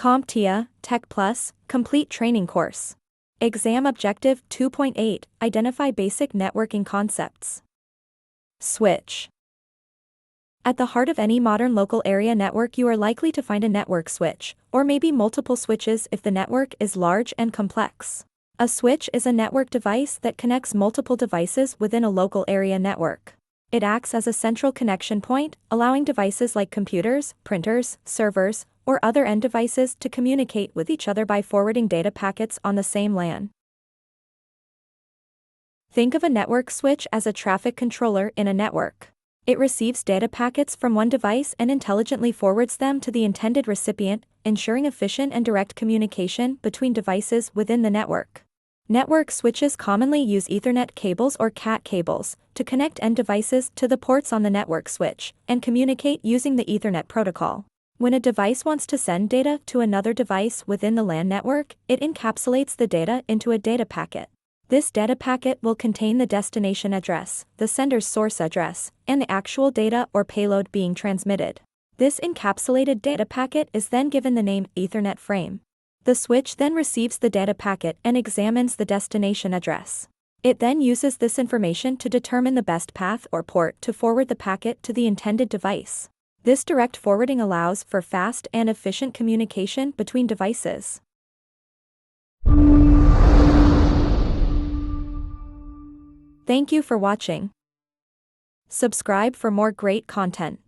CompTIA Tech Plus Complete Training Course. Exam Objective 2.8 Identify Basic Networking Concepts. Switch. At the heart of any modern local area network, you are likely to find a network switch, or maybe multiple switches if the network is large and complex. A switch is a network device that connects multiple devices within a local area network. It acts as a central connection point, allowing devices like computers, printers, servers, or other end devices to communicate with each other by forwarding data packets on the same LAN. Think of a network switch as a traffic controller in a network. It receives data packets from one device and intelligently forwards them to the intended recipient, ensuring efficient and direct communication between devices within the network. Network switches commonly use Ethernet cables or CAT cables to connect end devices to the ports on the network switch and communicate using the Ethernet protocol. When a device wants to send data to another device within the LAN network, it encapsulates the data into a data packet. This data packet will contain the destination address, the sender's source address, and the actual data or payload being transmitted. This encapsulated data packet is then given the name Ethernet frame. The switch then receives the data packet and examines the destination address. It then uses this information to determine the best path or port to forward the packet to the intended device. This direct forwarding allows for fast and efficient communication between devices. Thank you for watching. Subscribe for more great content.